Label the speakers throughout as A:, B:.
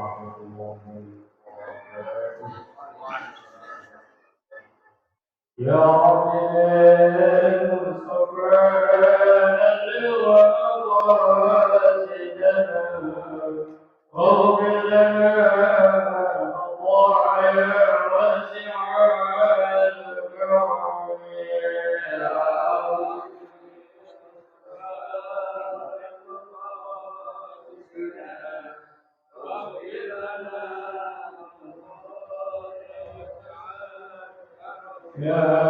A: ورحمة الله وبركاته. يا رب المصطفى وقاصدنا اغفر لنا الله يا واسع الكرم يا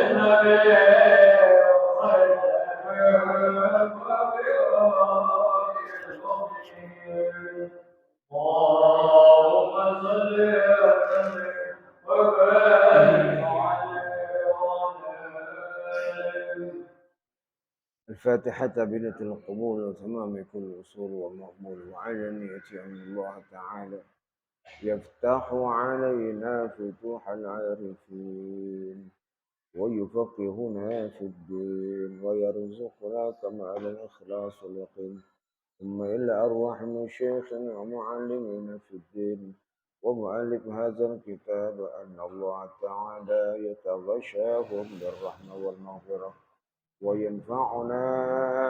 A: النبي
B: الفاتحة بنية القبول وتمام كل أصول ومقبول وعلى نية أن الله تعالى يفتح علينا فتوح العارفين ويفقهنا في الدين ويرزقنا كمال الإخلاص واليقين ثم إلى أرواح مشايخنا ومعلمين في الدين ومؤلف هذا الكتاب أن الله تعالى يتغشاهم بالرحمة والمغفرة وينفعنا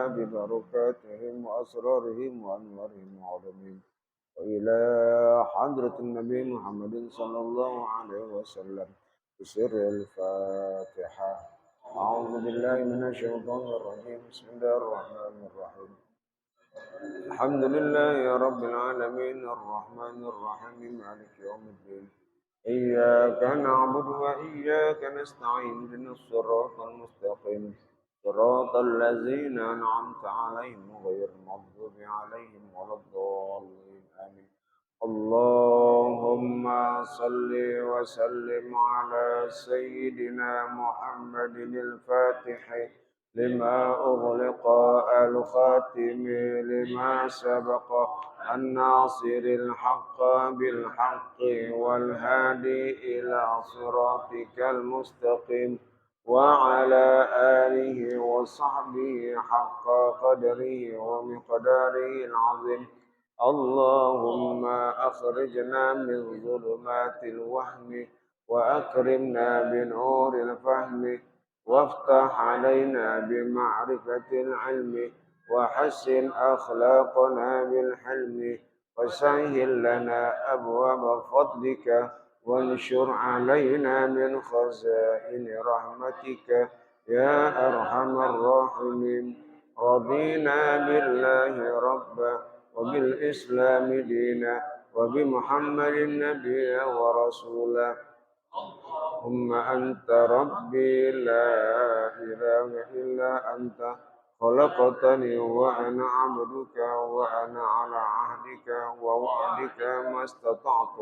B: ببركاتهم وأسرارهم وأنوارهم وعلومهم وإلى حضرة النبي محمد صلى الله عليه وسلم بسر الفاتحة. أعوذ بالله من الشيطان الرجيم. بسم الله الرحمن الرحيم. الحمد لله رب العالمين الرحمن الرحيم مالك يوم الدين. إياك نعبد وإياك نستعين اهدنا الصراط المستقيم صراط الذين أنعمت عليهم غير المغضوب عليهم ولا الضالين آمين. اللهم صل وسلم على سيدنا محمد الفاتح لما أغلق الخاتم لما سبق الناصر الحق بالحق والهادي إلى صراطك المستقيم وعلى آله وصحبه حق قدره ومقداره العظيم. اللهم أخرجنا من ظلمات الوهم وأكرمنا بنور الفهم وافتح علينا بمعرفة العلم وحسن أخلاقنا بالحلم وسهل لنا أبواب فضلك وانشر علينا من خزائن رحمتك يا أرحم الراحمين. رضينا بالله ربا وبالإسلام دينا وبمحمد نبيا ورسولا. اللهم أنت ربي لا إله إلا أنت خلقتني وأنا عبدك وأنا على عهدك ووعدك ما استطعت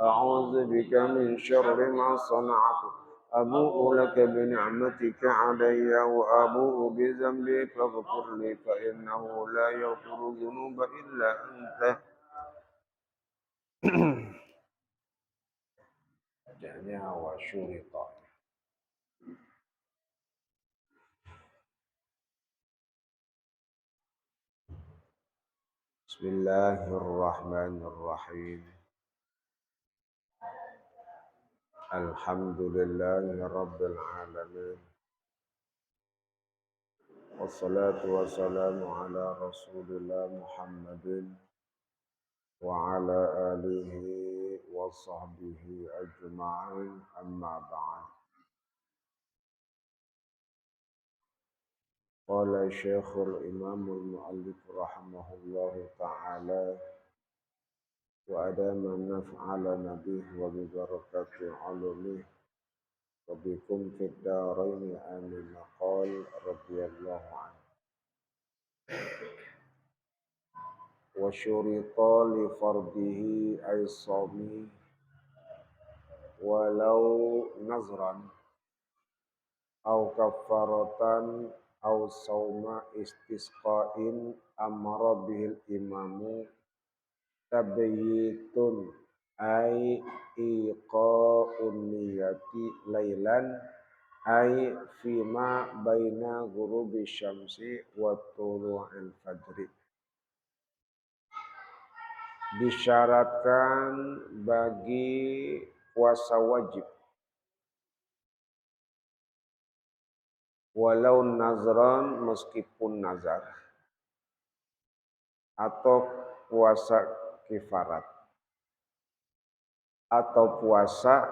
B: أعوذ بك من شر ما صنعت أبوء لك بنعمتك علي وأبوء بذنبي فاغفر لي فإنه لا يغفر الذنوب إلا أنت. جميع وشرطا. بسم الله الرحمن الرحيم. الحمد لله رب العالمين والصلاة والسلام على رسول الله محمد وعلى آله وصحبه أجمعين أما بعد. قال الشيخ الإمام المؤلف رحمه الله تعالى وأدام النفع به وببركة علومه وبكم في الدارين آمين. قال رضي الله عنه وشرط لفرضه أي الصوم ولو نذرا أو كفارة أو صوم استسقاء أمر به الإمام تبييت أي إيقاء النية ليلا أي فيما بين غروب الشمس وطلوع الفجر. Disyaratkan bagi puasa wajib walau nazran meskipun nazar atau puasa kifarat atau puasa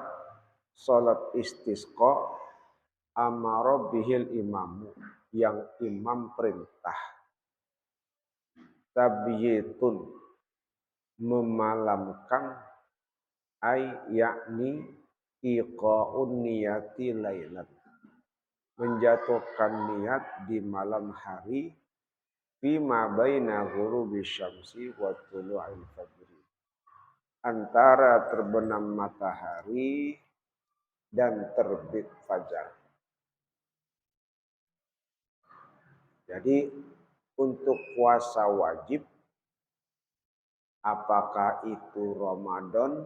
B: salat istisqa amara bihil imamu yang imam perintah tabyitun memalamkan ay yakni iqa'un niyati lailan menjatuhkan niat di malam hari fima baina ghurubi syamsi wa tulu'il fajri antara terbenam matahari dan terbit fajar. Jadi untuk puasa wajib, apakah itu Ramadan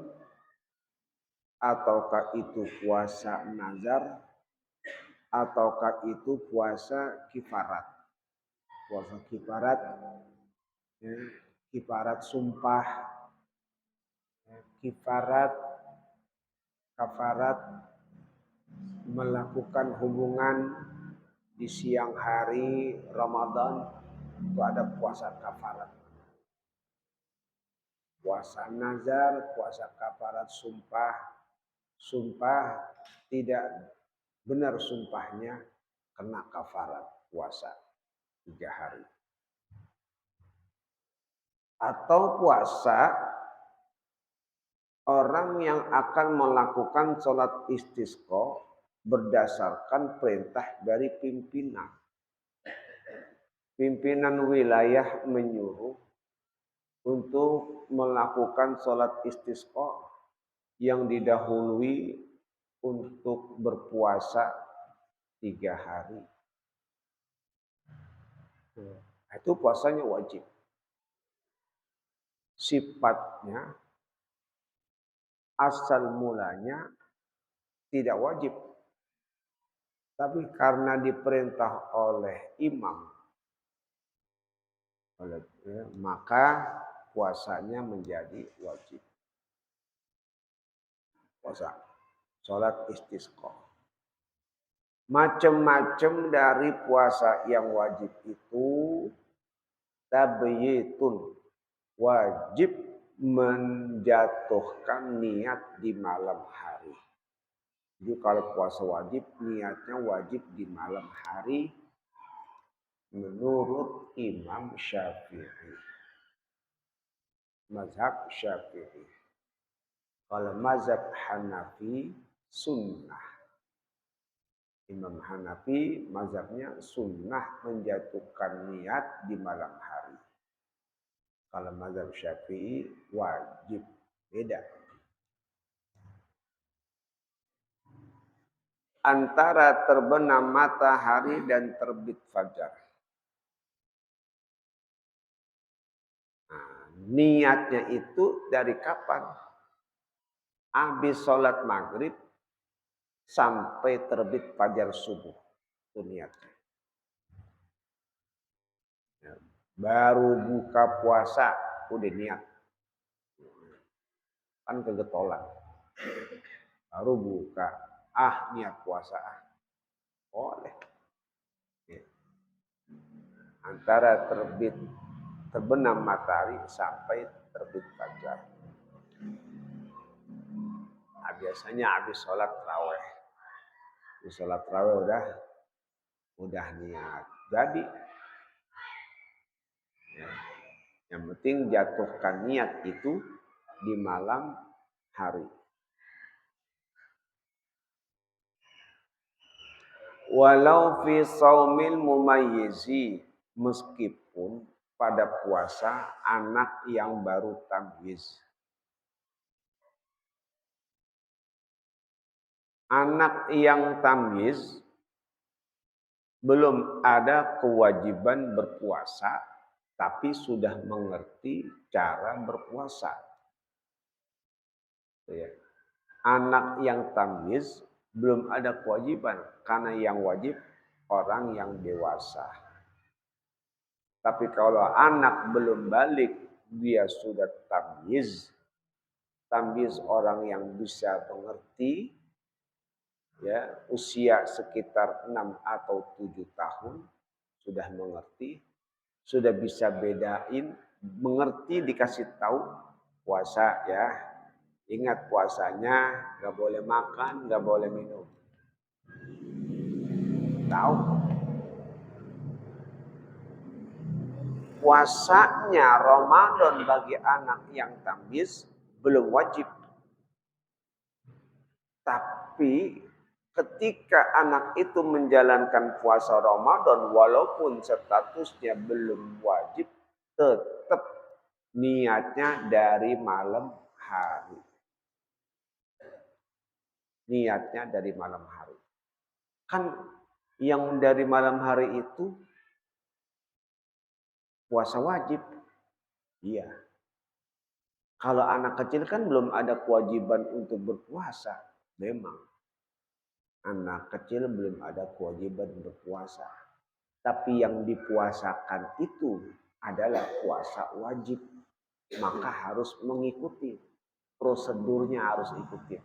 B: ataukah itu puasa nazar ataukah itu puasa kifarat. Puasa kifarat, ya, kifarat sumpah, ya, kifarat, kafarat melakukan hubungan di siang hari Ramadan itu ada puasa kafarat. Puasa nazar, puasa kafarat sumpah. Sumpah tidak benar sumpahnya kena kafarat puasa 3 hari. Atau puasa orang yang akan melakukan sholat istisqa berdasarkan perintah dari pimpinan. Pimpinan wilayah menyuruh untuk melakukan sholat istisqa yang didahului untuk berpuasa 3 hari. Itu puasanya wajib. Sifatnya asal mulanya tidak wajib. Tapi karena diperintah oleh imam, maka puasanya menjadi wajib. Puasa, sholat istisqa. Macam-macam dari puasa yang wajib itu tabyitun, wajib menjatuhkan niat di malam hari. Jadi kalau puasa wajib, niatnya wajib di malam hari menurut Imam Syafi'i. Mazhab Syafi'i. Kalau mazhab Hanafi, sunnah. Imam Hanafi, mazhabnya sunnah menjatuhkan niat di malam hari. Kalau mazhab Syafi'i, wajib. Beda. Antara terbenam matahari dan terbit fajar. Nah, niatnya itu dari kapan? Habis sholat maghrib sampai terbit fajar subuh. Itu niatnya. Ya, baru buka puasa, udah niat. Kan kegetolan. Baru buka, niat puasa. Boleh. Ya. Antara terbenam matahari sampai terbit fajar. Nah, biasanya habis sholat tarawih. Habis sholat tarawih udah niat. Jadi ya, yang penting jatuhkan niat itu di malam hari. Walau fi saumil mumayyizi, meskipun pada puasa anak yang baru tamyiz. Anak yang tamyiz belum ada kewajiban berpuasa, tapi sudah mengerti cara berpuasa. Anak yang tamyiz belum ada kewajiban, karena yang wajib orang yang dewasa. Tapi kalau anak belum balik, dia sudah tamyiz. Tamyiz orang yang bisa mengerti, ya, usia sekitar 6 atau 7 tahun, sudah mengerti, sudah bisa bedain, mengerti, dikasih tahu puasa ya. Ingat puasanya nggak boleh makan, nggak boleh minum. Tahu? Puasanya Ramadan bagi anak yang tamyiz belum wajib. Tapi ketika anak itu menjalankan puasa Ramadan walaupun statusnya belum wajib, tetap niatnya dari malam hari. Niatnya dari malam hari. Kan yang dari malam hari itu puasa wajib. Iya. Kalau anak kecil kan belum ada kewajiban untuk berpuasa. Memang anak kecil belum ada kewajiban berpuasa. Tapi yang dipuasakan itu adalah puasa wajib. Maka harus mengikuti. Prosedurnya harus ikuti.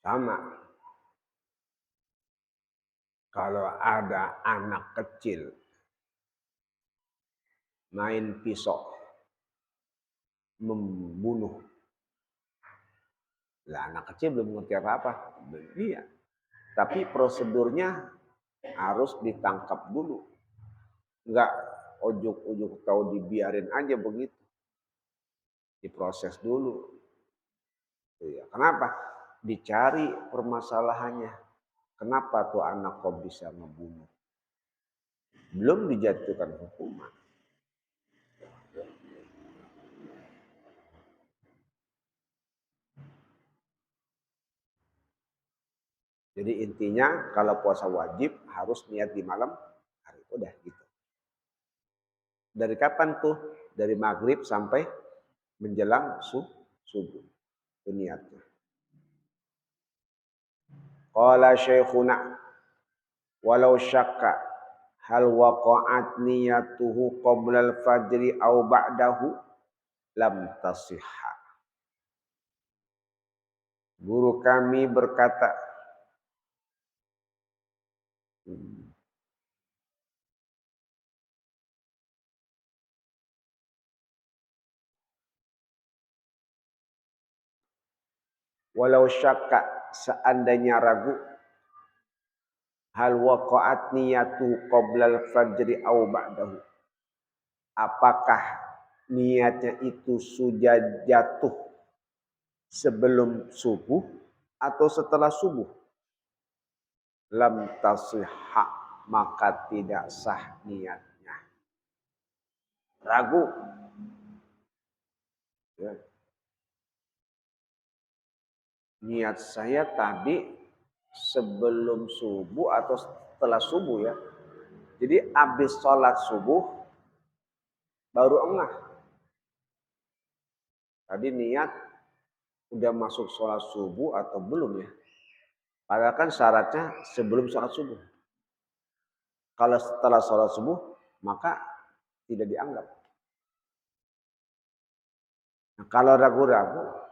B: Sama. Kalau ada anak kecil main pisau membunuh. Lah anak kecil belum ngerti apa-apa. Iya. Tapi prosedurnya harus ditangkap dulu. Enggak ujuk-ujuk tahu dibiarin aja begitu. Diproses dulu. Iya. Kenapa? Dicari permasalahannya. Kenapa tuh anak kok bisa membunuh? Belum dijatuhkan hukuman. Jadi intinya kalau puasa wajib harus niat di malam hari. Udah gitu. Dari kapan tuh? Dari maghrib sampai menjelang subuh. Itu niatnya. Qala syekhuna walau syakka hal waqa'at niyatuhu qabla al-fajri aw ba'dahu lam tasihha. Guru kami berkata, walau syakka seandainya ragu hal waqa'at niyatu qabla al-fajri aw ba'dahu. Apakah niatnya itu sudah jatuh sebelum subuh atau setelah subuh? Lam tasihha, maka tidak sah niatnya. Ragu. Ya. Niat saya tadi sebelum subuh atau setelah subuh ya. Jadi habis sholat subuh baru engah. Tadi niat udah masuk sholat subuh atau belum ya? Padahal kan syaratnya sebelum sholat subuh. Kalau setelah sholat subuh maka tidak dianggap. Nah, kalau ragu-ragu,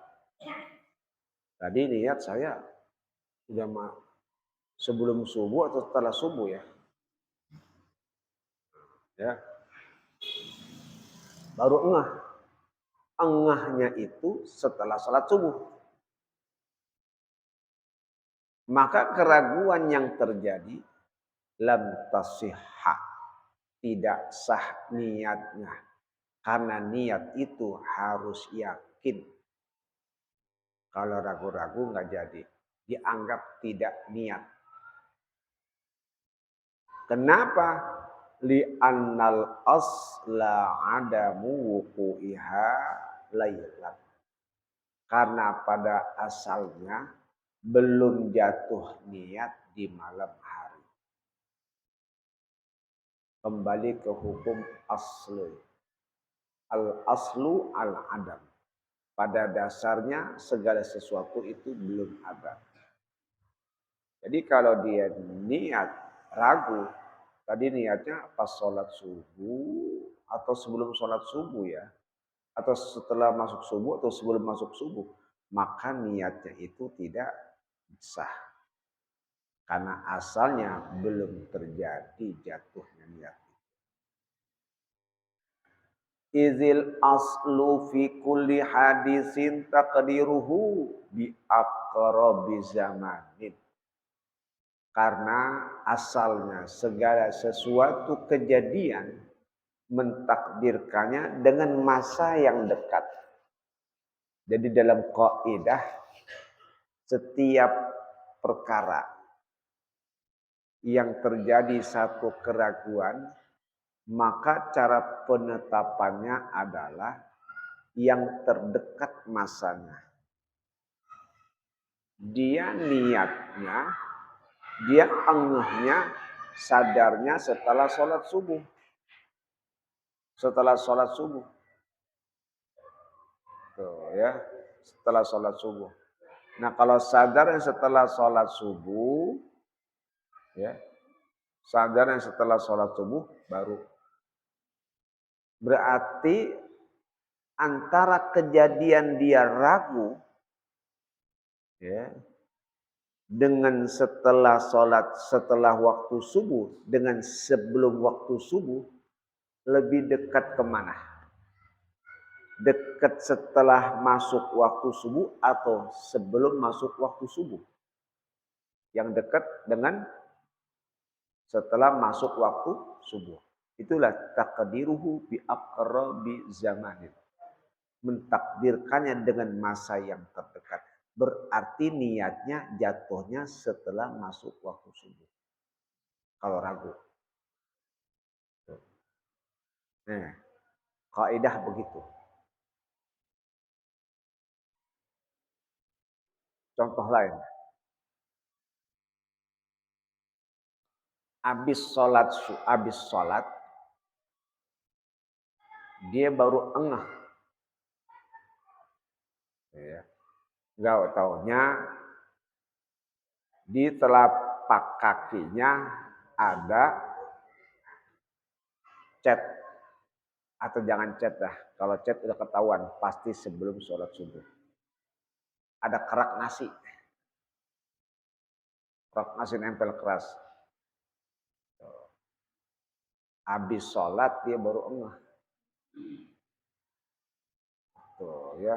B: tadi niat saya udah sebelum subuh atau setelah subuh ya? Ya, baru engah. Engahnya itu setelah sholat subuh. Maka keraguan yang terjadi lam tasihha, tidak sah niatnya. Karena niat itu harus yakin. Kalau ragu-ragu nggak jadi, dianggap tidak niat. Kenapa? Li'annal asla adamu wuku'iha laylan. Karena pada asalnya belum jatuh niat di malam hari. Kembali ke hukum asli. Al-aslu al-adam. Pada dasarnya segala sesuatu itu belum ada. Jadi kalau dia niat ragu, tadi niatnya pas sholat subuh atau sebelum sholat subuh ya, atau setelah masuk subuh atau sebelum masuk subuh, maka niatnya itu tidak sah. Karena asalnya belum terjadi jatuhnya niat. Izil aslu fi kulli hadisin taqdiruhu bi aqrabi zamanin. Karena asalnya segala sesuatu kejadian mentakdirkannya dengan masa yang dekat. Jadi dalam kaidah setiap perkara yang terjadi satu keraguan maka cara penetapannya adalah yang terdekat masanya. Dia niatnya, dia engehnya, sadarnya setelah sholat subuh. Setelah sholat subuh. Tuh ya, setelah sholat subuh. Nah kalau sadarnya setelah sholat subuh, ya, sadarnya setelah sholat subuh baru. Berarti antara kejadian dia ragu, ya, dengan setelah waktu subuh, dengan sebelum waktu subuh, lebih dekat kemana? Dekat setelah masuk waktu subuh atau sebelum masuk waktu subuh? Yang dekat dengan setelah masuk waktu subuh. Itulah takdiruhu bi aqrabi zamanin. Mentakdirkannya dengan masa yang terdekat. Berarti niatnya jatuhnya setelah masuk waktu subuh. Kalau ragu. Nah, kaidah begitu. Contoh lain. Habis sholat, dia baru engah. Ya. Gak taunya di telapak kakinya ada cat. Atau jangan cat dah. Kalau cat udah ketahuan, pasti sebelum sholat subuh. Ada kerak nasi. Kerak nasi nempel keras. Habis sholat dia baru engah. Tuh ya.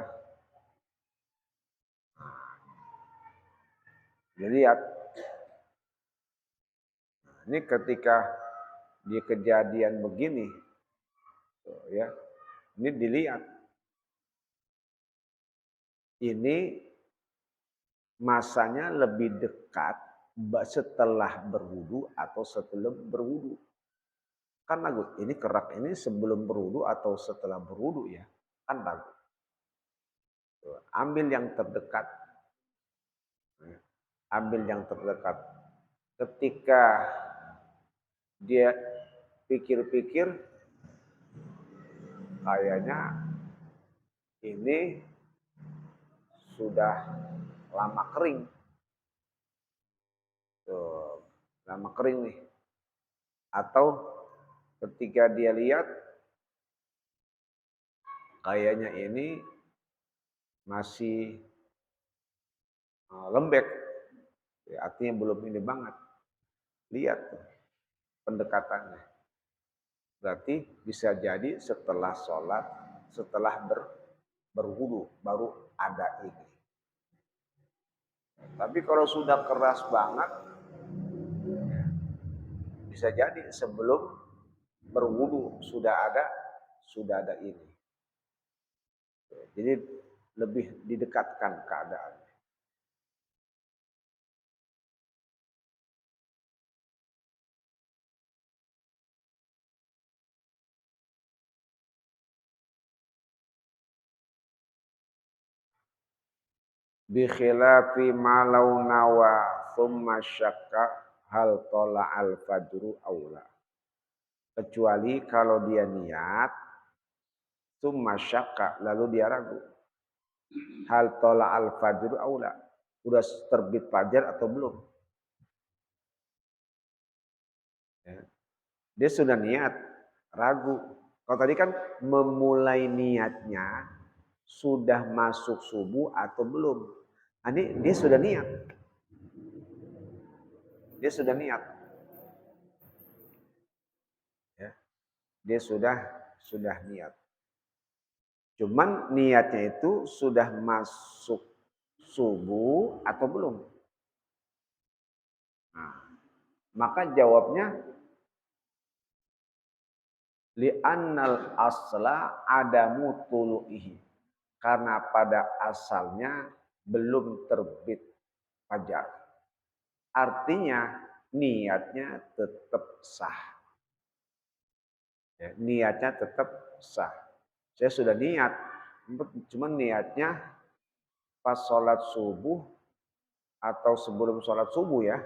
B: Jadi lihat. Ini ketika di kejadian begini, tuh ya. Ini dilihat. Ini masanya lebih dekat setelah berwudu atau sebelum berwudu. Kan ragu, ini kerak ini sebelum berwudu atau setelah berwudu ya? Kan ragu. Ambil yang terdekat. Ambil yang terdekat. Ketika dia pikir-pikir, kayaknya ini sudah lama kering. Tuh, lama kering nih. Atau ketika dia lihat, kayaknya ini masih lembek. Ya, artinya belum ini banget. Lihat tuh pendekatannya. Berarti bisa jadi setelah sholat, setelah berwudu, baru ada ini. Tapi kalau sudah keras banget, bisa jadi sebelum berwudu sudah ada ini. Jadi lebih didekatkan keadaan. Bi khilafi ma law nawa thumma syakka hal tola al fajru aula. Kecuali kalau dia niat thumma syakka lalu dia ragu. Hal tola al fajru aula. Udah terbit fajar atau belum? Ya. Dia sudah niat, ragu. Kalau tadi kan memulai niatnya sudah masuk subuh atau belum. Nah, ini dia sudah niat. Dia sudah niat. Ya. Dia sudah niat. Cuman niatnya itu sudah masuk subuh atau belum? Nah, maka jawabnya li'annal asla adamu tulu'ihi. Karena pada asalnya belum terbit fajar. Artinya niatnya tetap sah. Ya, niatnya tetap sah. Saya sudah niat, cuma niatnya pas sholat subuh atau sebelum sholat subuh ya.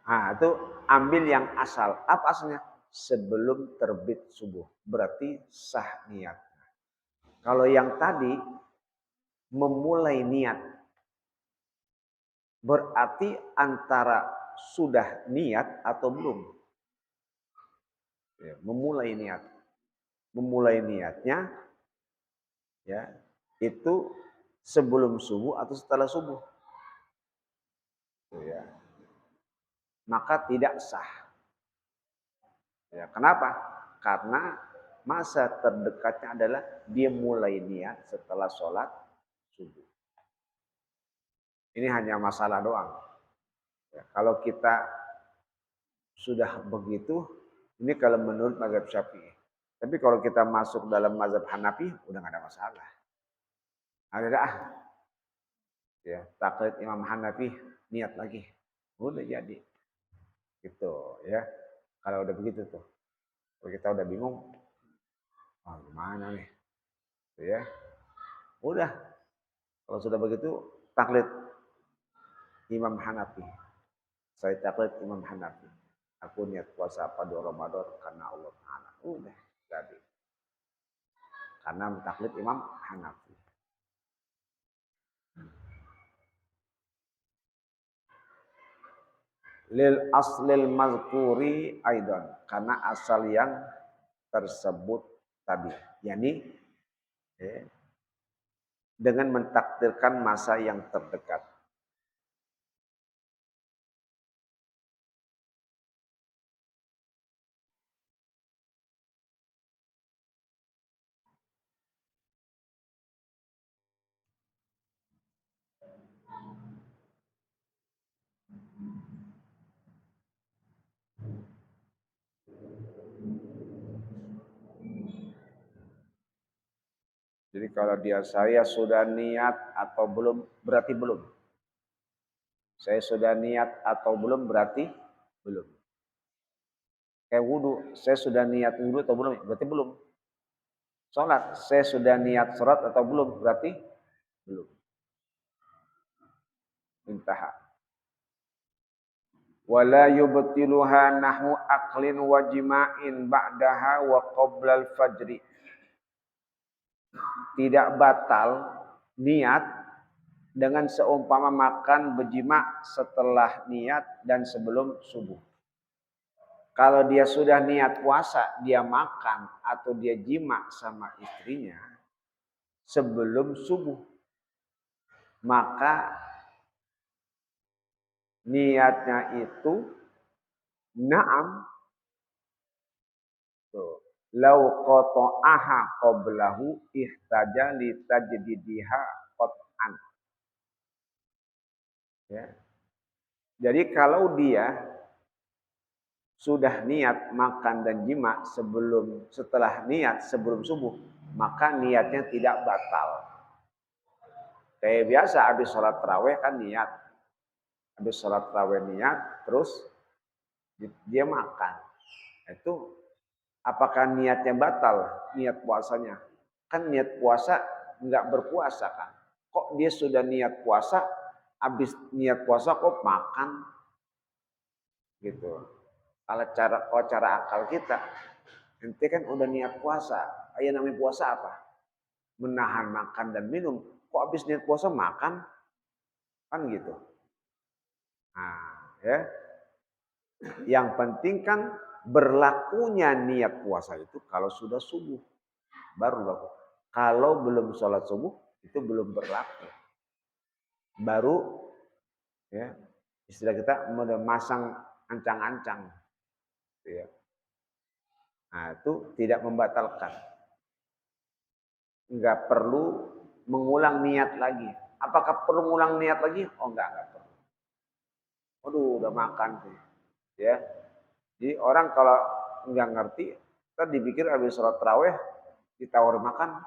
B: Nah, itu ambil yang asal. Apa asalnya? Sebelum terbit subuh. Berarti sah niat. Kalau yang tadi memulai niat. Berarti antara sudah niat atau belum. Ya, memulai niat. Memulai niatnya ya itu sebelum subuh atau setelah subuh. Ya. Maka tidak sah. Ya, kenapa? Karena masa terdekatnya adalah dia mulai niat setelah sholat subuh. Ini hanya masalah doang. Ya, kalau kita sudah begitu, ini kalau menurut mazhab Syafi'i. Tapi kalau kita masuk dalam mazhab Hanafi, udah nggak ada masalah. Ada ya taklid Imam Hanafi, niat lagi, udah jadi. Gitu ya. Kalau udah begitu tuh, kalau kita udah bingung, gimana nih? Ya, udah. Kalau sudah begitu, taklid Imam Hanafi. Saya taklid Imam Hanafi. Aku niat puasa pada Ramadan karena Allah Ta'ala. Udah, jadi. Karena mentaklid Imam Hanafi. Lil aslil mazkuri aidan. Karena asal yang tersebut tadi. Yani dengan mentakdirkan masa yang terdekat. Jadi kalau dia saya sudah niat atau belum, berarti belum. Saya sudah niat atau belum, berarti belum. Kayak wudhu, saya sudah niat wudhu atau belum, berarti belum. Sholat, saya sudah niat sholat atau belum, berarti belum. Intaha. Wala yubtiluha nahu aklin wa jima'in ba'daha wa qoblal fajri. Tidak batal niat dengan seumpama makan berjima setelah niat dan sebelum subuh. Kalau dia sudah niat puasa, dia makan atau dia jima sama istrinya sebelum subuh, maka niatnya itu na'am. Tuh. Lau qata'aha qablahu ihtaja li tajdidiha qat'an. Ya. Jadi kalau dia sudah niat makan dan jima setelah niat sebelum subuh, maka niatnya tidak batal. Kayak biasa habis sholat tarawih kan niat. Habis sholat tarawih niat, terus dia makan. Itu apakah niatnya batal? Niat puasanya. Kan niat puasa nggak berpuasa kan. Kok dia sudah niat puasa, habis niat puasa kok makan? Gitu. Kalau cara akal kita, ente kan udah niat puasa. Ayah namanya puasa apa? Menahan makan dan minum. Kok habis niat puasa makan? Kan gitu. Nah, ya. Yang penting kan berlakunya niat puasa itu kalau sudah subuh. Baru laku. Kalau belum sholat subuh, itu belum berlaku. Baru ya istilah kita memasang ancang-ancang. Ya. Nah, itu tidak membatalkan. Enggak perlu mengulang niat lagi. Apakah perlu mengulang niat lagi? Oh enggak perlu. Aduh, udah makan tuh. Ya. Jadi orang kalau enggak ngerti, kan dipikir habis sholat tarawih ditawar makan.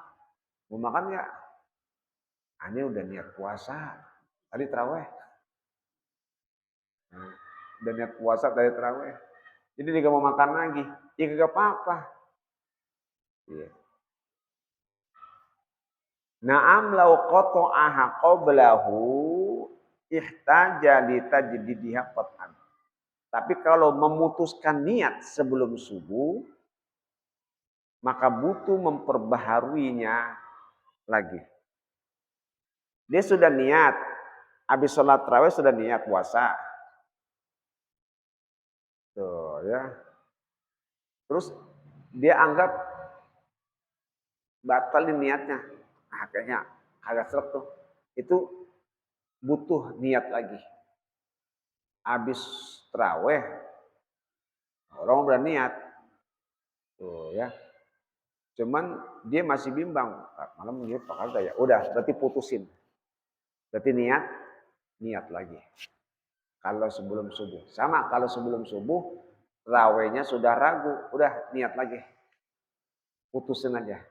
B: Mau makan enggak? Ini udah niat puasa. Tadi tarawih. Udah niat puasa dari tarawih. Jadi dia gak mau makan lagi. Ya gak apa-apa. Ya. Na'am law qata'aha qablahu ihtaja li tajdidiha qat'an. Tapi kalau memutuskan niat sebelum subuh, maka butuh memperbaharuinya lagi. Dia sudah niat, habis sholat tarawih sudah niat puasa. Tuh ya. Terus dia anggap batalin niatnya. Nah, kayaknya agak serap tuh. Itu butuh niat lagi. Habis tarawih, orang udah niat. Tuh ya. Cuman dia masih bimbang. Malam dia pakai ya. Udah, berarti putusin. Berarti niat lagi. Kalau sebelum subuh. Sama kalau sebelum subuh, tarawihnya sudah ragu. Udah, niat lagi. Putusin aja.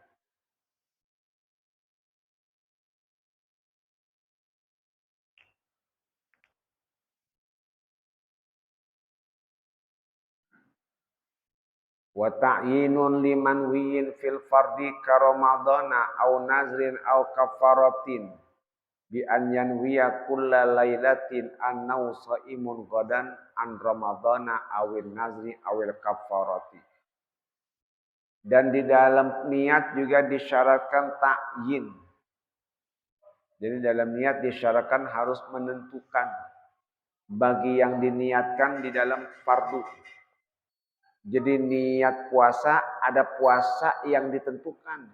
B: Wa ta'yinun liman wiyin fil fardi ka ramadana au nazrin au kafaratin bi an yanwiya kulla lailatin annau shaimun qadan an ramadana awin nazri awil kafarati. Dan di dalam niat juga disyaratkan ta'yin. Jadi dalam niat disyaratkan harus menentukan bagi yang diniatkan di dalam fardu. Jadi niat puasa, ada puasa yang ditentukan.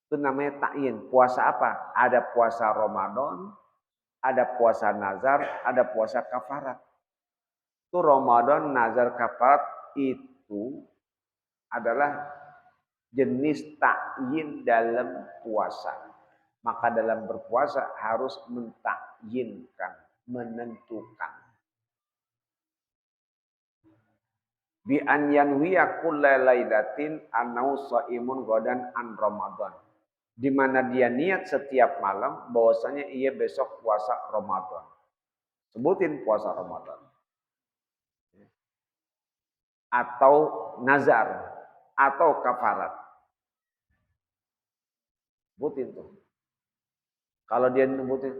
B: Itu namanya ta'yin. Puasa apa? Ada puasa Ramadan, ada puasa nazar, ada puasa kafarat. Itu Ramadan, nazar, kafarat itu adalah jenis ta'yin dalam puasa. Maka dalam berpuasa harus mentakyinkan, menentukan. Bi an yanwiya kulla lailatin annau shaimun ghadan an Ramadan. Di mana dia niat setiap malam bahwasanya ia besok puasa Ramadan. Sebutin puasa Ramadan. Atau nazar atau kafarat. Sebutin tuh. Kalau dia nyebutin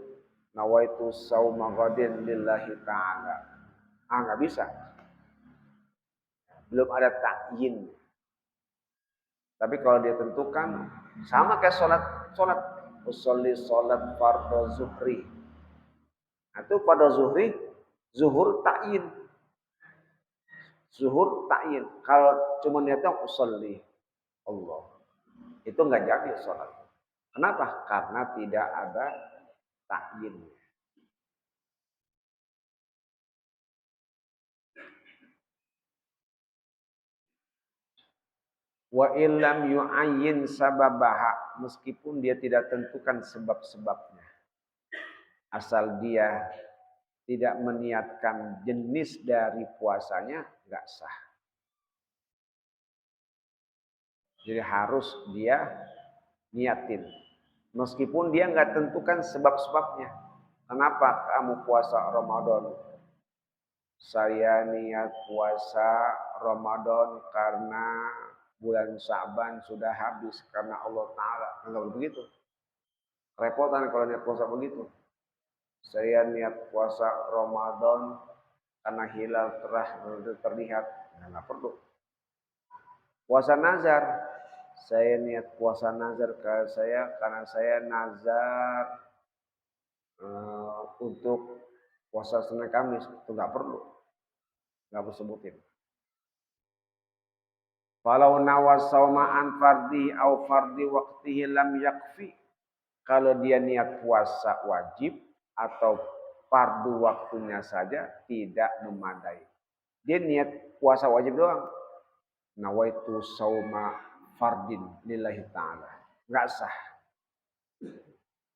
B: nawaitu sauma ghadin lillahi ta'ala. Enggak bisa. Belum ada ta'yin. Tapi kalau dia tentukan sama kayak sholat usolli sholat fardhu zuhri. Itu pada zuhur ta'yin. Zuhur ta'yin. Kalau cuma niatnya usolli Allah. Itu enggak jadi sholat. Kenapa? Karena tidak ada ta'yin. Wa illam yu'ayyin sababaha, meskipun dia tidak tentukan sebab-sebabnya. Asal dia tidak meniatkan jenis dari puasanya, enggak sah. Jadi harus dia niatin. Meskipun dia enggak tentukan sebab-sebabnya. Kenapa kamu puasa Ramadan? Saya niat puasa Ramadan karena bulan Sa'ban sudah habis karena Allah Ta'ala. Enggak begitu. Repotan kalau niat puasa begitu. Saya niat puasa Ramadan karena hilal terlihat. Enggak perlu. Puasa nazar. Saya niat puasa nazar karena saya nazar untuk puasa Senin Kamis. Itu enggak perlu. Enggak perlu sebutin. Falau nawas saumaan fardi au fardi waqtihi lam yakfi. Kalau dia niat puasa wajib atau fardu waktunya saja tidak memadai. Dia niat puasa wajib doang. Nawaitu sauma fardin lillahi ta'ala. Enggak sah.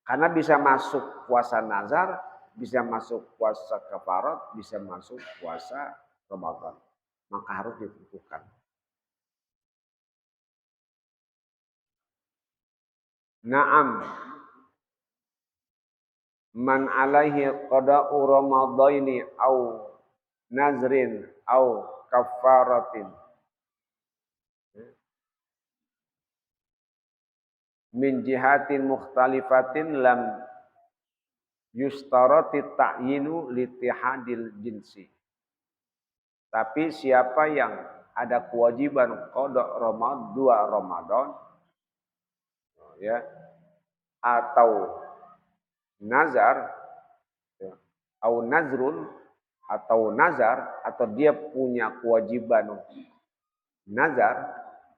B: Karena bisa masuk puasa nazar, bisa masuk puasa kafarat, bisa masuk puasa Ramadan. Maka harus ditentukan. Naam. Man alaihi qada'u ramadaini au nazrin au kafaratin min jihatin mukhtalifatin lam yustarati ta'yinu litihadil jinsi. Tapi siapa yang ada kewajiban qada dua Ramadan ya atau nazar ya, atau nazrun atau nazar atau dia punya kewajiban nazar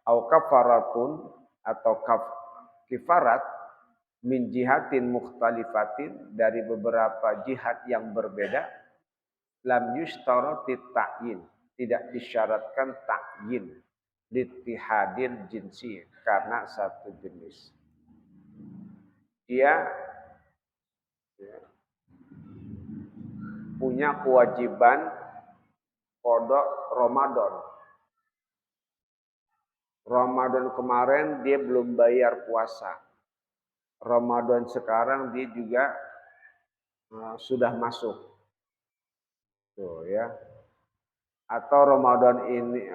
B: atau kafaratun atau kifarat min jihatin mukhtalifatin dari beberapa jihad yang berbeda lam yustarati ta'yin tidak disyaratkan ta'yin litihadil jinsi karena satu jenis dia ya, punya kewajiban qada Ramadan. Ramadan kemarin dia belum bayar puasa. Ramadan sekarang dia juga sudah masuk. Tuh ya. Atau Ramadan ini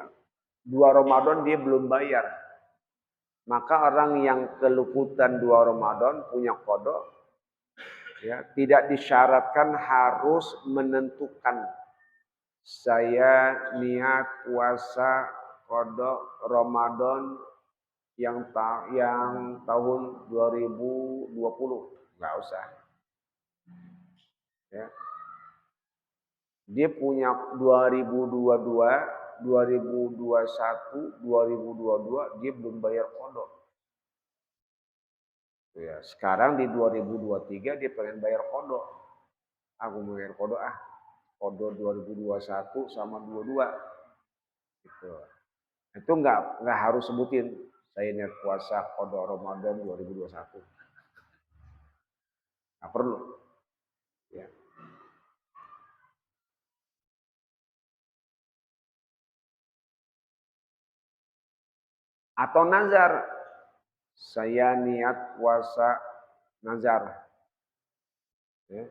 B: 2 Ramadan dia belum bayar. Maka orang yang keluputan 2 Ramadan punya qada ya, tidak disyaratkan harus menentukan saya niat puasa qada Ramadan yang tahun 2020, nggak usah. Ya. Dia punya 2022, 2021, 2022 dia belum bayar qada. Ya, sekarang di 2023 dia pengen bayar qada. Aku mau bayar qada qada 2021 sama 22. Gitu. Itu nggak harus sebutin saya niat puasa qada Ramadan 2021. Nggak perlu. Ya. Atau nazar. Saya niat puasa nazar. Ya.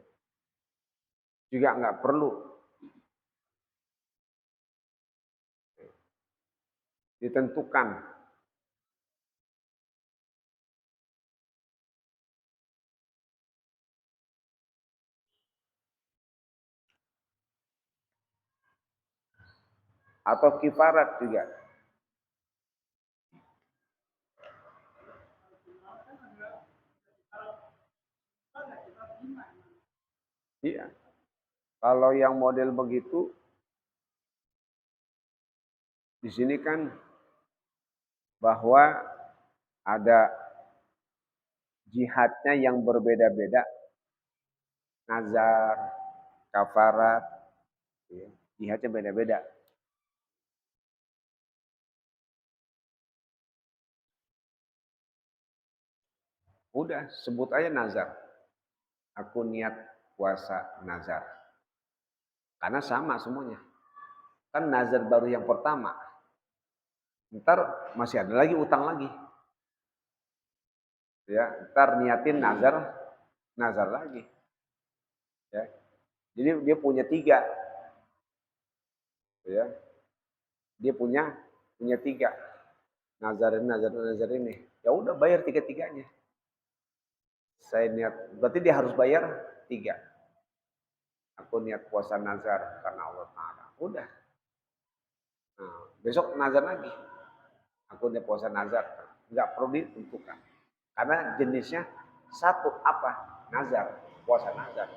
B: Juga nggak perlu. Ditentukan. Atau kifarat juga. Iya. Kalau yang model begitu, di sini kan bahwa ada jihadnya yang berbeda-beda. Nazar, kafarat, ya. Jihadnya beda-beda. Udah, sebut aja nazar. Aku niat puasa nazar. Karena sama semuanya. Kan nazar baru yang pertama. Ntar masih ada lagi utang lagi. Ya, ntar niatin nazar lagi. Ya. Jadi dia punya 3. Ya. Dia punya 3. Nazar ini. Ya udah bayar 3-3-nya. Saya niat, berarti dia harus bayar 3. Aku niat puasa nazar karena Allah Ta'ala. Udah. Nah, besok nazar lagi. Aku niat puasa nazar. Nggak perlu ditentukan. Karena jenisnya satu apa? Nazar. Puasa nazar.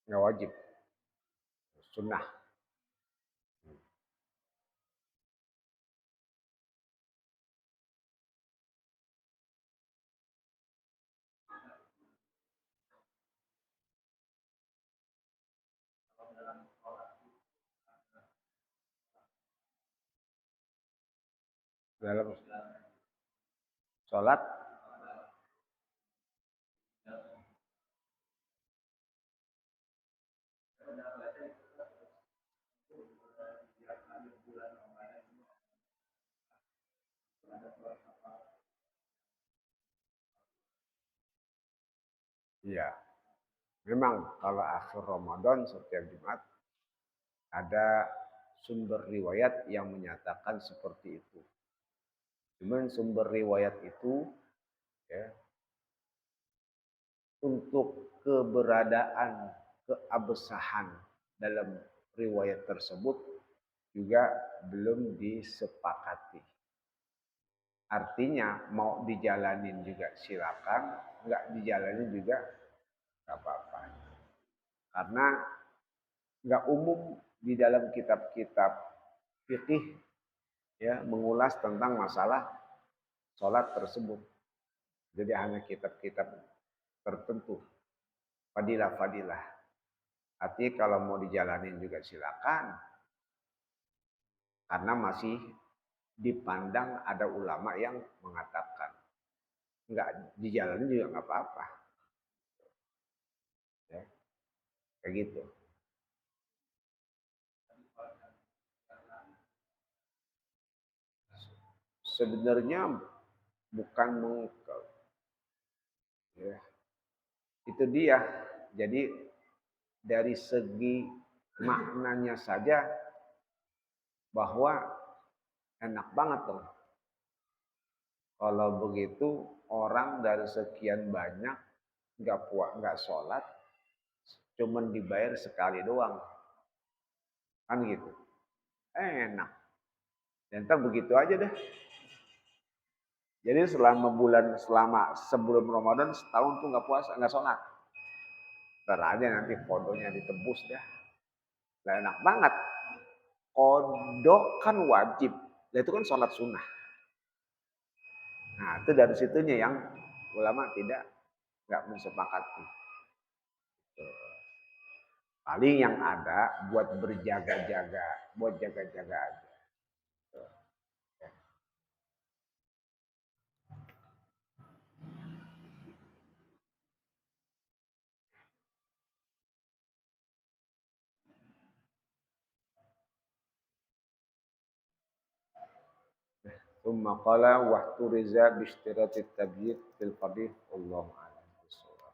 B: Nggak wajib. Sunnah. Dalam sholat Iya, memang kalau akhir Ramadan setiap Jumat ada sumber riwayat yang menyatakan seperti itu. Cuman sumber riwayat itu ya, untuk keberadaan keabsahan dalam riwayat tersebut juga belum disepakati. Artinya mau dijalanin juga silakan, nggak dijalanin juga nggak apa-apa. Karena nggak umum di dalam kitab-kitab fikih ya mengulas tentang masalah sholat tersebut. Jadi hanya kitab-kitab tertentu, fadilah-fadilah. Artinya kalau mau dijalanin juga silakan, karena masih dipandang ada ulama yang mengatakan nggak dijalanin juga nggak apa-apa, ya kayak gitu. Sebenarnya bukan mengkel, ya itu dia. Jadi dari segi maknanya saja bahwa enak banget dong. Kalau begitu orang dari sekian banyak nggak puas nggak sholat, cuman dibayar sekali doang, kan gitu. Enak. Dan ntar begitu aja deh. Jadi selama sebelum Ramadan setahun tuh nggak puasa nggak sholat. Ntar aja nanti kodonya ditebus dah. Lah enak banget. Kodok kan wajib. Nah, itu kan sholat sunnah. Nah itu dari situnya yang ulama nggak mensepakati. Paling yang ada buat berjaga-jaga, buat jaga-jaga aja. ثم قال واحترز باشتراط التبييت في القبيح والله أعلم بالصواب.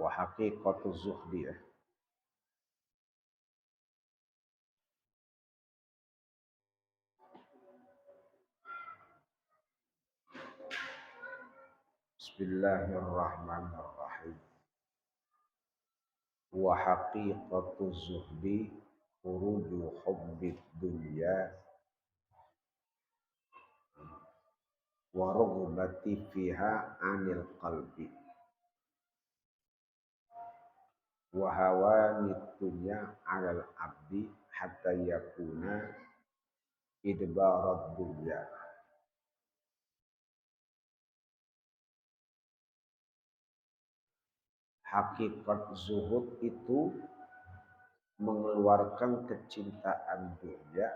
B: وحقيقة الزهد. بسم الله الرحمن الرحيم. وحقيقة الزهد خروج حب الدنيا ورغبة فيها عن القلب وهوان الدنيا على العبد حتى يكون إدبار الدنيا. Hakikat zuhud itu mengeluarkan kecintaan dunia,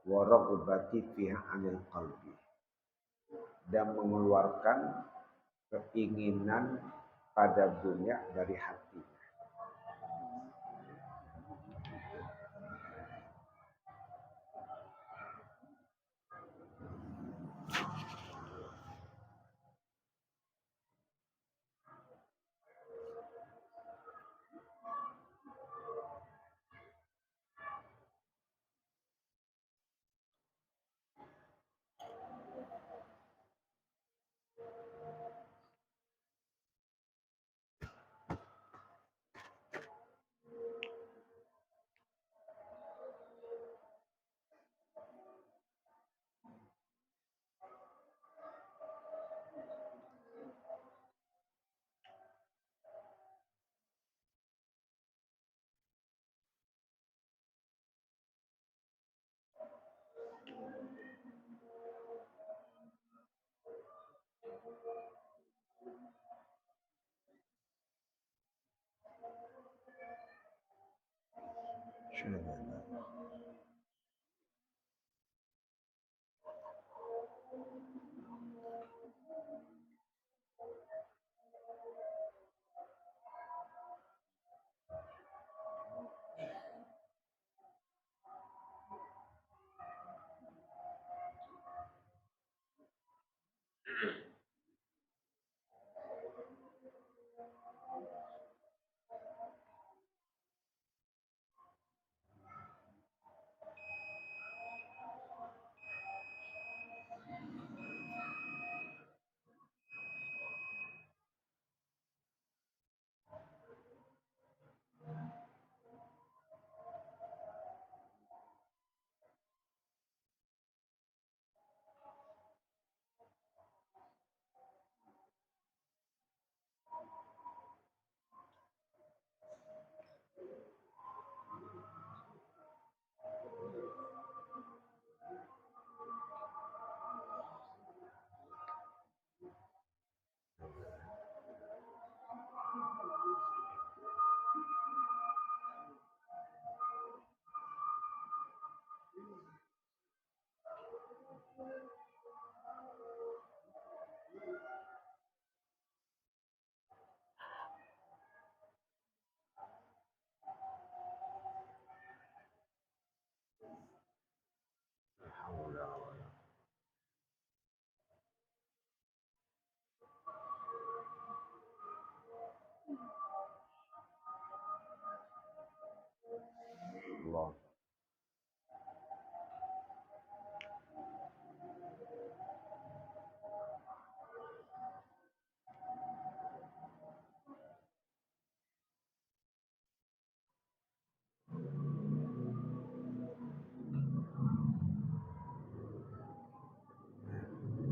B: waraghbati fiha anil qalbi, dan mengeluarkan keinginan pada dunia dari hati. Allah.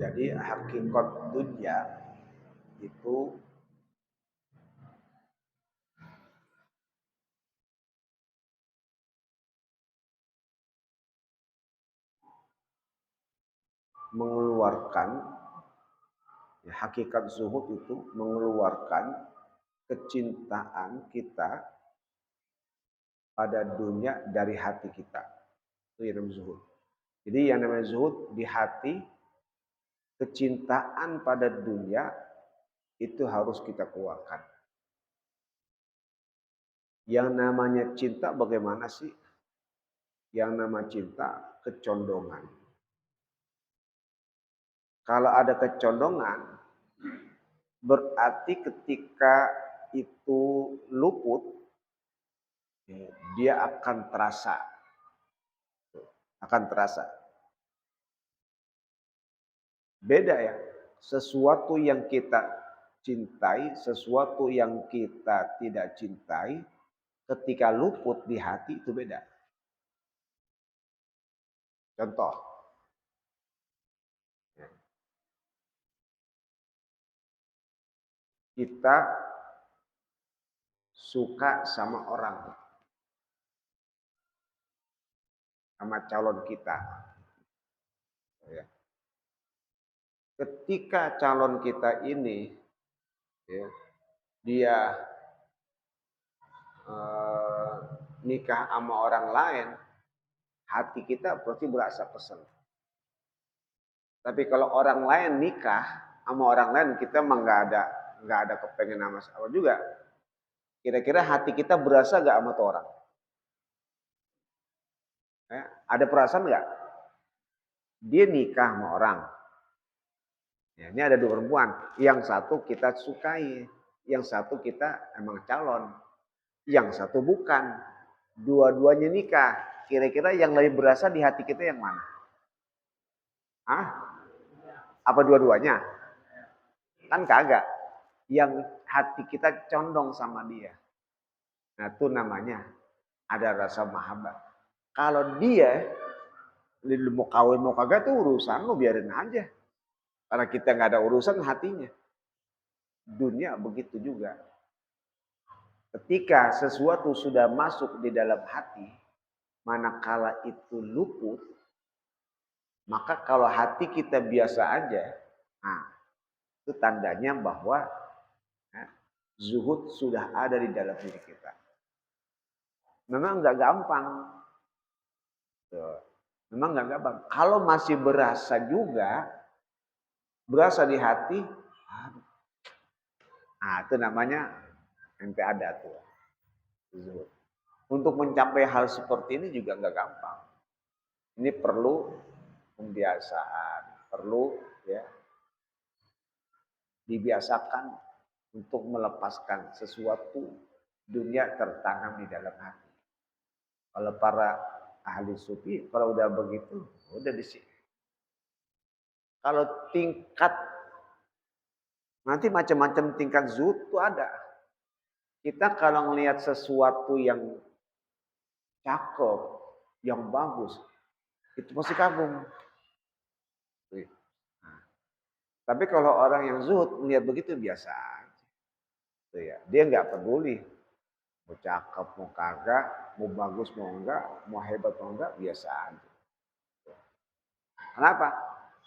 B: Jadi hakikat dunia itu mengeluarkan, ya, hakikat zuhud itu mengeluarkan kecintaan kita pada dunia dari hati kita. Itu yang namanya zuhud. Jadi yang namanya zuhud di hati, kecintaan pada dunia itu harus kita keluarkan. Yang namanya cinta bagaimana sih? Yang namanya cinta kecondongan. Kalau ada kecondongan, berarti ketika itu luput, dia akan terasa. Akan terasa. Beda ya, sesuatu yang kita cintai, sesuatu yang kita tidak cintai, ketika luput di hati itu beda. Contoh, kita suka sama orang, sama calon kita. Ya. Ketika calon kita ini, ya, dia nikah sama orang lain, hati kita pasti berasa kesel. Tapi kalau orang lain nikah sama orang lain, kita mah nggak ada kepengen sama siapa juga. Kira-kira hati kita berasa nggak sama tuh orang? Ya, ada perasaan nggak? Dia nikah sama orang. Ya, ini ada dua perempuan. Yang satu kita sukai, yang satu kita emang calon, yang satu bukan. Dua-duanya nikah. Kira-kira yang lebih berasa di hati kita yang mana? Hah? Apa dua-duanya? Kan kagak. Yang hati kita condong sama dia. Nah, itu namanya ada rasa mahabbah. Kalau dia mau kawin mau kagak tuh urusan lo, biarin aja. Karena kita nggak ada urusan hatinya. Dunia begitu juga. Ketika sesuatu sudah masuk di dalam hati, manakala itu luput, maka kalau hati kita biasa aja, nah, itu tandanya bahwa zuhud sudah ada di dalam diri kita. Memang nggak gampang. Tuh. Memang nggak gampang. Kalau masih berasa juga, berasa di hati, itu namanya ente ada tuh. Zuhud. Untuk mencapai hal seperti ini juga nggak gampang. Ini perlu pembiasaan, perlu ya dibiasakan untuk melepaskan sesuatu dunia tertanam di dalam hati. Kalau para ahli sufi, kalau udah begitu, udah di sini. Kalau tingkat nanti macam-macam tingkat zuhud itu ada. Kita kalau melihat sesuatu yang cakep, yang bagus, itu pasti kagum. Nah, tapi kalau orang yang zuhud melihat begitu biasa aja. Ya. Dia nggak peduli mau cakep mau kagak, mau bagus mau enggak, mau hebat mau enggak, biasa aja. Kenapa?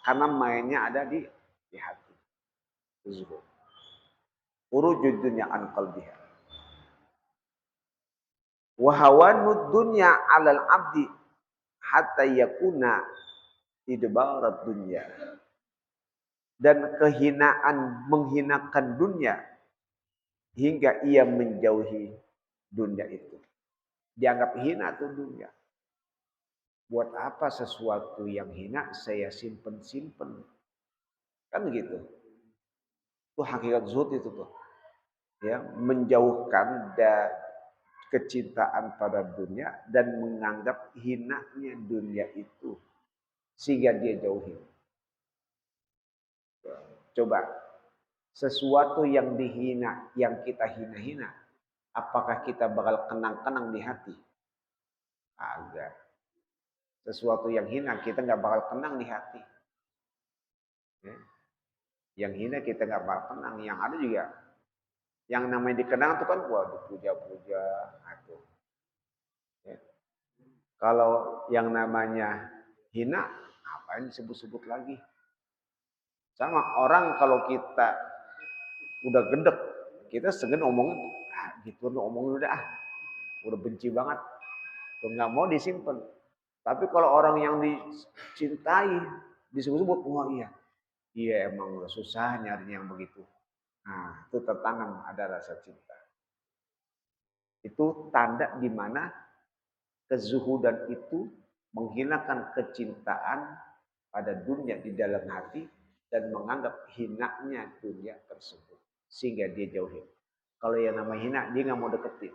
B: Karena mainnya ada di hati. Zuhud. Urujud dunya an qalbiha. Wa hawanud dunya 'alal 'abdi hatta yakuna idbarat dunya. Dan kehinaan menghinakan dunia hingga ia menjauhi dunia itu. Dianggap hina tuh dunia. Buat apa sesuatu yang hina saya simpen-simpen? Kan gitu. Itu hakikat zuhud itu tuh. Ya, menjauhkan kecintaan pada dunia dan menganggap hinanya dunia itu sehingga dia jauhi. Coba sesuatu yang dihina, yang kita hina-hina, apakah kita bakal kenang-kenang di hati? Agak. Sesuatu yang hina kita nggak bakal kenang di hati. Ya. Yang hina kita nggak bakal kenang. Yang ada juga, yang namanya dikenang itu kan waduh puja-puja. Aduh. Ya. Kalau yang namanya hina, ngapain disebut-sebut lagi? Sama orang kalau kita udah gedek, kita segen ngomongin, gitu ngomongin udah benci banget, tuh nggak mau disimpan. Tapi kalau orang yang dicintai, disebut-sebut, wah iya, iya emang udah susah nyarinya yang begitu. Nah, itu tertanam ada rasa cinta. Itu tanda di mana kezuhudan itu menghilangkan kecintaan pada dunia di dalam hati dan menganggap hinanya dunia tersebut sehingga dia jauhin. Kalau yang namanya hina dia nggak mau deketin,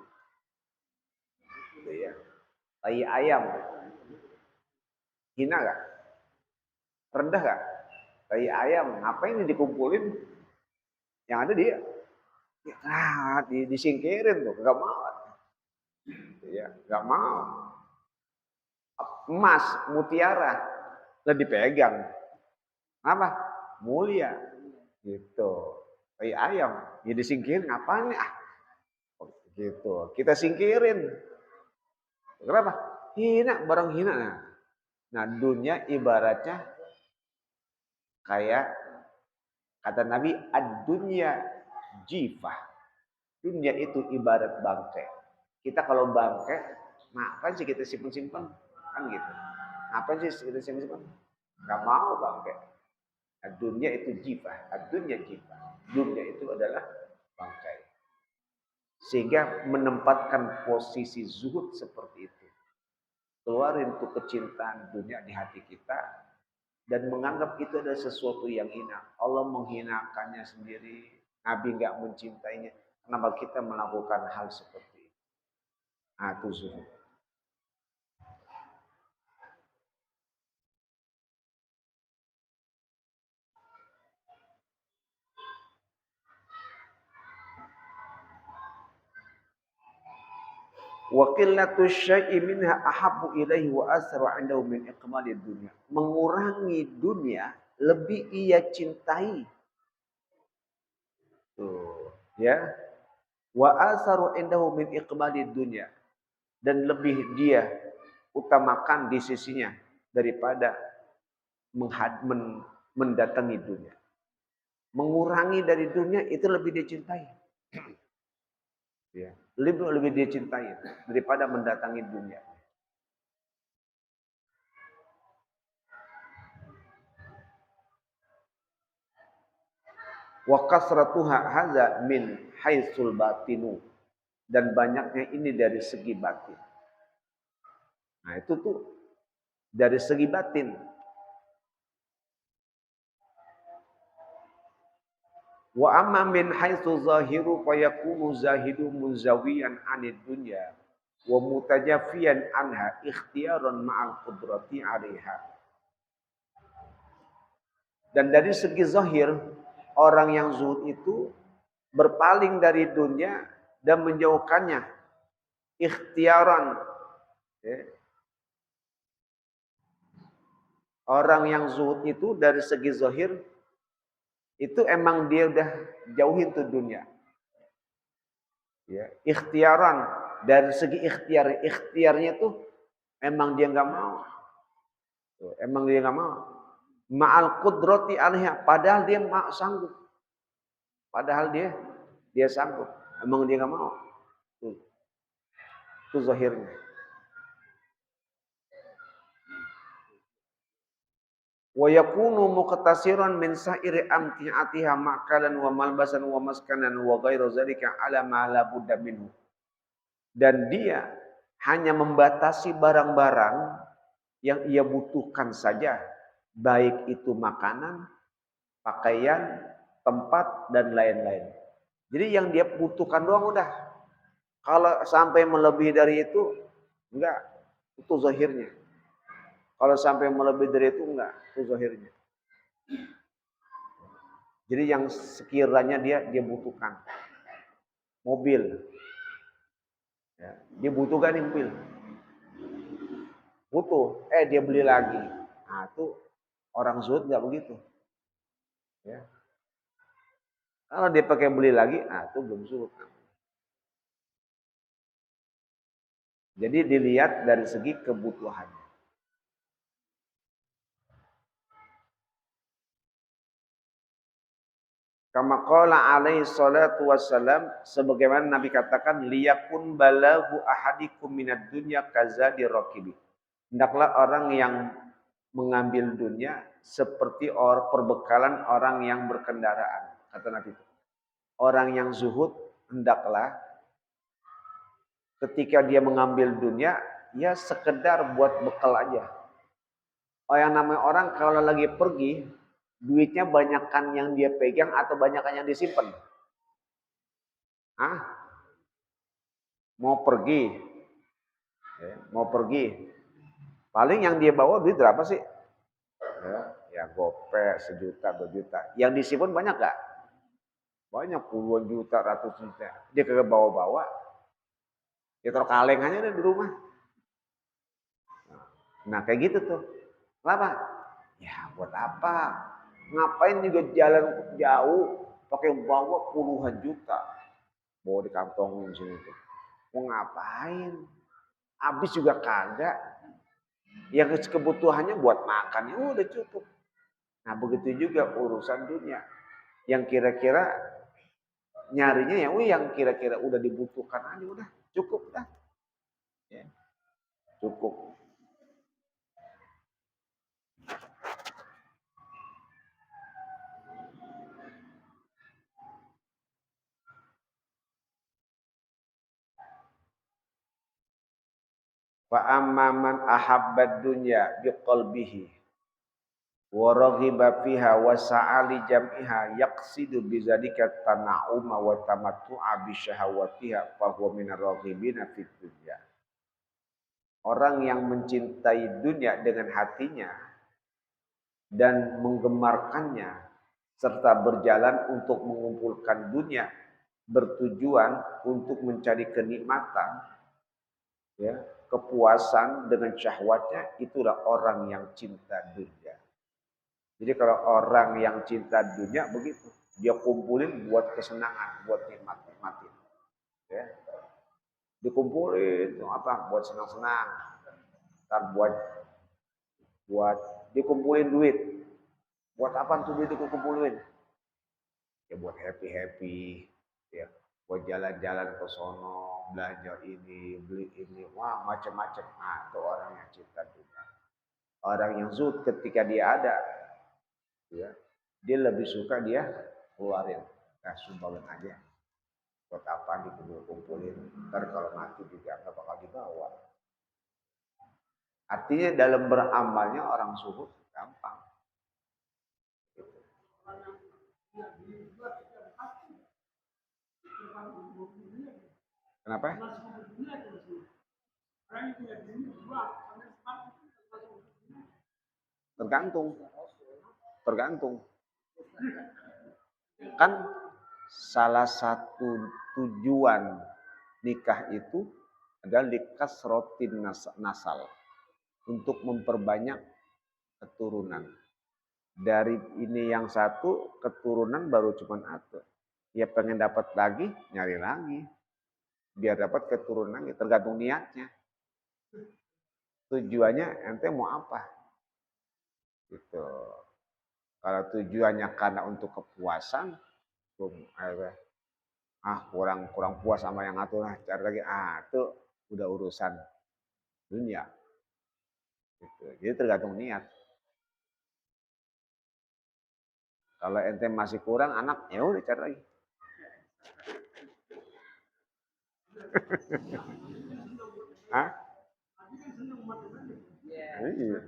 B: gitu ya. Tai ayam hina gak? Rendah gak? Tai ayam ngapain ini dikumpulin? Yang ada dia, disingkirin tuh, nggak mau, ya nggak mau. Emas, mutiara, lah dipegang, apa? Mulia, gitu. Tai ayam, ya disingkirin ngapain ya? Gitu. Kita singkirin. Kenapa? Hina, barang hina. Nah, dunia ibaratnya kayak kata Nabi, ad-dunya jifah. Dunia itu ibarat bangkai. Kita kalau bangkai, ngapain sih kita simpen-simpen? Kan gitu. Ngapain sih kita simpen-simpen? Gak mau bangkai. Nah, dunia itu jifah. Ad-dunya jifah. Dunia itu adalah bangkai. Sehingga menempatkan posisi zuhud seperti itu. Keluarin tuh kecintaan dunia di hati kita dan menganggap itu adalah sesuatu yang hina. Allah menghinakannya sendiri, Nabi nggak mencintainya. Kenapa kita melakukan hal seperti itu? Itu zuhud. Wa qillatu syai'i minha ahabbu ilaihi wa asru 'indahu min ikmalid dunya. Mengurangi dunia lebih ia cintai. Tuh, ya. Wa asaru 'indahu min ikmalid dunya. Dan lebih dia utamakan di sisinya daripada mendatangi dunia. Mengurangi dari dunia itu lebih dicintai. Ya. Lebih dia cintai daripada mendatangi dunia. Wa kasratuha hadza min haitsul batinu, dan banyaknya ini dari segi batin. Nah, itu tuh dari segi batin. Wa amma min haitsu zahiru fa yakunu zahidu munzawiyan 'anid dunya wa mutajafiyan anha ikhtiyaran ma'al qudrati 'alaiha. Dan dari segi zahir, orang yang zuhud itu berpaling dari dunia dan menjauhkannya ikhtiaran. Ya. Orang yang zuhud itu dari segi zahir itu emang dia udah jauhin tuh dunia. Ya, ikhtiaran dari segi ikhtiarnya tuh emang dia nggak mau. Tuh, emang dia nggak mau. Ma'al qudrati alaiha, padahal dia sanggup. Padahal dia sanggup. Emang dia nggak mau. Tuh, itu zahirnya. Wa yakunu muqtasiran min sa'iri amti'atiha ma'kalan wa malbasan wa maskanan wa ghairu zalika ala ma la budda minhu. Dan dia hanya membatasi barang-barang yang ia butuhkan saja, baik itu makanan, pakaian, tempat, dan lain-lain. Jadi yang dia butuhkan doang udah. Kalau sampai melebihi dari itu, enggak. Itu zahirnya. Kalau sampai melebihi dari itu, enggak. Itu zahirnya. Jadi yang sekiranya dia butuhkan. Mobil. Ya, dia butuhkan mobil. Butuh. Dia beli lagi. Nah itu orang zuhud enggak begitu. Ya. Kalau dia pakai beli lagi, itu belum zuhud. Jadi dilihat dari segi kebutuhannya. Kama qala alaihi salatu wassalam, sebagaimana Nabi katakan, liyakun balahu ahadikum minad dunya kazadi raqibi. Hendaklah orang yang mengambil dunia seperti perbekalan orang yang berkendaraan, kata Nabi. Orang yang zuhud hendaklah ketika dia mengambil dunia, ya sekedar buat bekal aja. Yang namanya orang kalau lagi pergi, duitnya banyakkan yang dia pegang atau banyakkan yang disimpan? Mau pergi, mau pergi. Paling yang dia bawa duit berapa sih? Ya gopek, 1 juta, 2 juta. Yang disimpan banyak gak? Banyak, puluhan juta, ratus juta. Dia kagak bawa-bawa. Dia taruh kaleng aja deh di rumah. Nah kayak gitu tuh. Kenapa? Ya buat apa? Ngapain juga jalan jauh pakai bawa puluhan juta. Bawa di kantongin sini tuh. Mau ngapain? Habis juga kagak. Yang kebutuhannya buat makan, ya udah cukup. Nah begitu juga urusan dunia. Yang kira-kira nyarinya yang kira-kira udah dibutuhkan aja udah cukup dah. Ya, cukup. Wa amman ahabbad dunya biqalbihi wa raghiba fiha wa sa'ali jam'iha yaqsidu bizalika tana'uma wa tamattu'a bi syahawatiha fa huwa minar raghibina fid dunya. Orang yang mencintai dunia dengan hatinya dan menggemarkannya serta berjalan untuk mengumpulkan dunia bertujuan untuk mencari kenikmatan, ya, kepuasan dengan syahwatnya, itulah orang yang cinta dunia. Jadi kalau orang yang cinta dunia begitu, dia kumpulin buat kesenangan, buat nikmat-nikmatin. Ya. Dikumpulin apa? Buat senang-senang. Ntar buat dikumpulin duit. Buat apa tuh duit dikumpulin? Ya buat happy-happy. Ya. Buat jalan-jalan ke sono, belanja ini, beli ini, wah macam-macam. Ah, itu orang yang cinta dunia. Orang yang zuhud ketika dia ada, ya, dia lebih suka dia keluarin, sumbangin aja. Buat apa dikumpul-kumpulin? Ntar kalau mati juga nggak bakal dibawa. Artinya dalam beramalnya orang zuhud gampang. Kenapa? Tergantung, tergantung. Kan salah satu tujuan nikah itu adalah likasrotin nasal, untuk memperbanyak keturunan. Dari ini yang satu keturunan baru cuma satu. Ya pengen dapat lagi, nyari lagi. Biar dapat keturunan, tergantung niatnya. Tujuannya ente mau apa? Gitu. Kalau tujuannya karena untuk kepuasan, kurang puas sama yang ngatur, cari lagi, itu udah urusan dunia. Gitu. Jadi tergantung niat. Kalau ente masih kurang anak, ya udah cari lagi. Hah? Iya.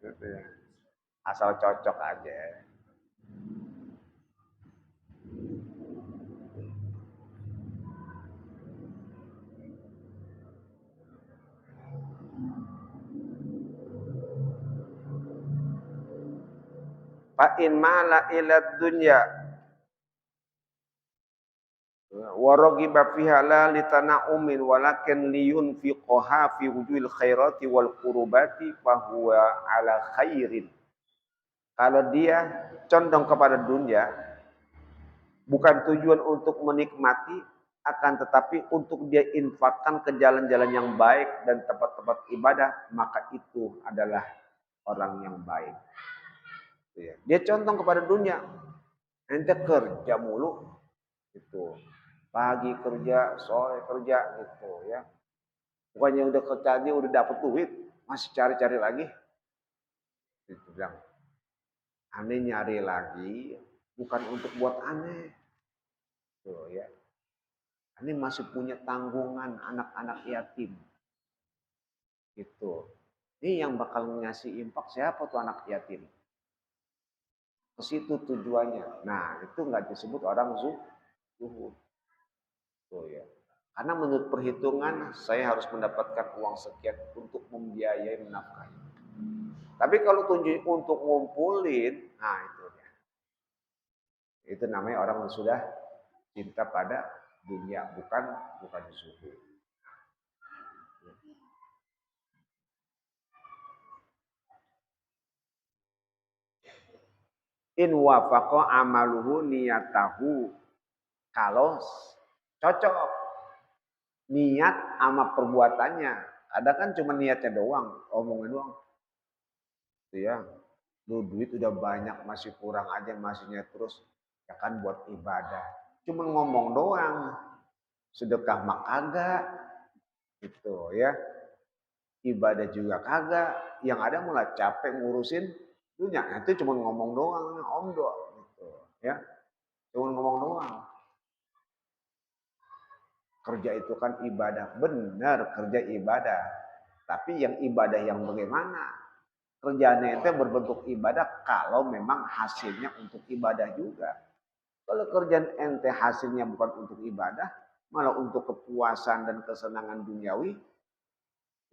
B: Gitu ya. Asal cocok aja. Fa in mala ila dunya wa raghiba fiha la litana'umin walakin liyunfiqaha fi wujuhil khairati wal qurubati fa huwa ala khairin. Kalau dia condong kepada dunia, bukan tujuan untuk menikmati, akan tetapi untuk dia infakkan ke jalan-jalan yang baik dan tempat-tempat ibadah, maka itu adalah orang yang baik. Dia condong kepada dunia, ente kerja mulu, gitu. Pagi kerja, sore kerja, gitu ya. Bukannya udah kerja dia udah dapat duit, masih cari-cari lagi. Itu bilang, aneh nyari lagi, bukan untuk buat aneh. Tuh ya. Aneh masih punya tanggungan anak-anak yatim. Gitu. Ini yang bakal ngasih impak siapa tuh anak yatim? Ke situ tujuannya. Nah, itu nggak disebut orang zuhud. Tuh ya. Karena menurut perhitungan saya harus mendapatkan uang sekian untuk membiayai menafkahi. Tapi kalau tujuan untuk ngumpulin, nah itu ya. Itu namanya orang yang sudah cinta pada dunia, bukan zuhud. In wafaqa amaluhu niyatahu. Kalau cocok niat sama perbuatannya. Ada kan cuma niatnya doang, omongin doang. Itu ya. Lu duit udah banyak, masih kurang aja, masih niat terus. Ya kan buat ibadah. Cuma ngomong doang. Sedekah mah kagak. Gitu ya. Ibadah juga kagak. Yang ada malah capek ngurusin dunia. Itu cuma ngomong doang, omdo. Gitu ya. Cuma ngomong doang. Kerja itu kan ibadah. Benar, kerja ibadah. Tapi yang ibadah yang bagaimana? Kerjaannya itu berbentuk ibadah kalau memang hasilnya untuk ibadah juga. Kalau kerjaan ente hasilnya bukan untuk ibadah, malah untuk kepuasan dan kesenangan duniawi,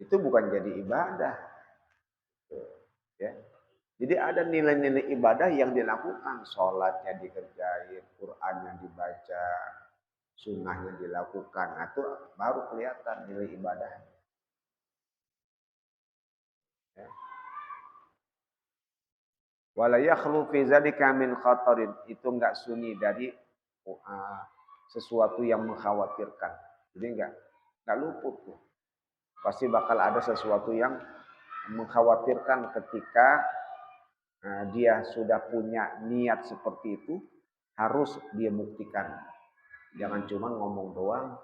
B: itu bukan jadi ibadah. Ya. Jadi ada nilai-nilai ibadah yang dilakukan. Sholatnya dikerjain, Qur'annya dibaca, sunnahnya dilakukan. Nah, itu baru kelihatan nilai ibadah. Ya. Wala yakhlu fi zalika min khatarin. Itu enggak sunyi dari sesuatu yang mengkhawatirkan. Jadi enggak luput tuh. Pasti bakal ada sesuatu yang mengkhawatirkan ketika dia sudah punya niat seperti itu, harus dia buktikan. Jangan cuma ngomong doang.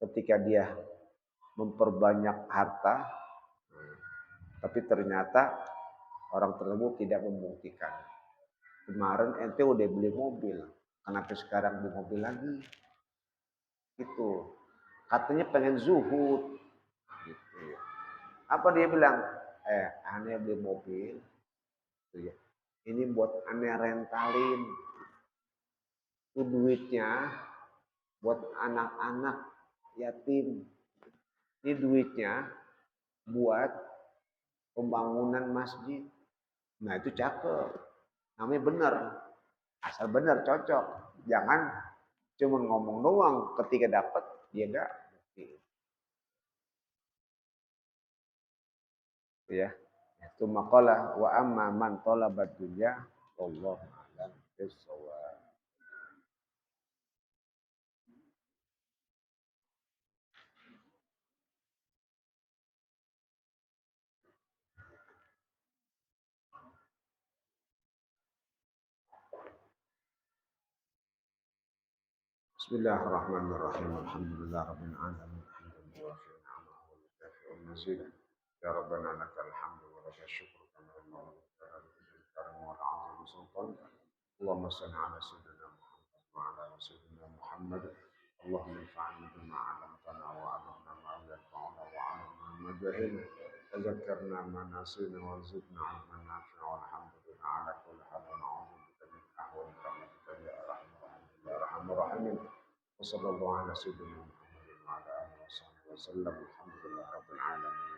B: Ketika dia memperbanyak harta, tapi ternyata orang tersebut tidak membuktikan. Kemarin ente udah beli mobil, kenapa sekarang beli mobil lagi? Gitu. Katanya pengen zuhud. Gitu. Apa dia bilang? Aneh beli mobil. Gitu ya. Ini buat aneh rentalin. Itu duitnya buat anak-anak yatim. Ini duitnya buat pembangunan masjid. Nah itu cakep. Namanya benar. Asal benar cocok. Jangan cuma ngomong doang. Ketika dapat dia enggak. Ya. Itu maqalah wa amma man talabat dunya wallahu a'lam bissawab. Bismillahirrahmanirrahim. Alhamdulillah rabbil alamin. Alhamdulillah wa ni'mahu wa mukafi'un mazida. Ya rabbana lakal hamdu wa lakal syukru kama yanbaghi li jalali karim wa 'azimi sultanik. Allahumma shalli ala sayyidina Muhammad wa ala ali sayyidina Muhammad. Allahumma anfa'na bima 'allamtana wa 'allimna ma yanfa'una wa 'allimna ma jahilna wa zakkarna ma nasina wa zidna 'ilman nafi'a walhamdulillah ala kulli hal wa na'udzu bika min ahwali rahmatika ya arhamar rahimin. Wa sallallahu ala sayyidina Muhammad wa ala alihi wa sahbihi wa sallam. Alhamdulillah rabbil alamin.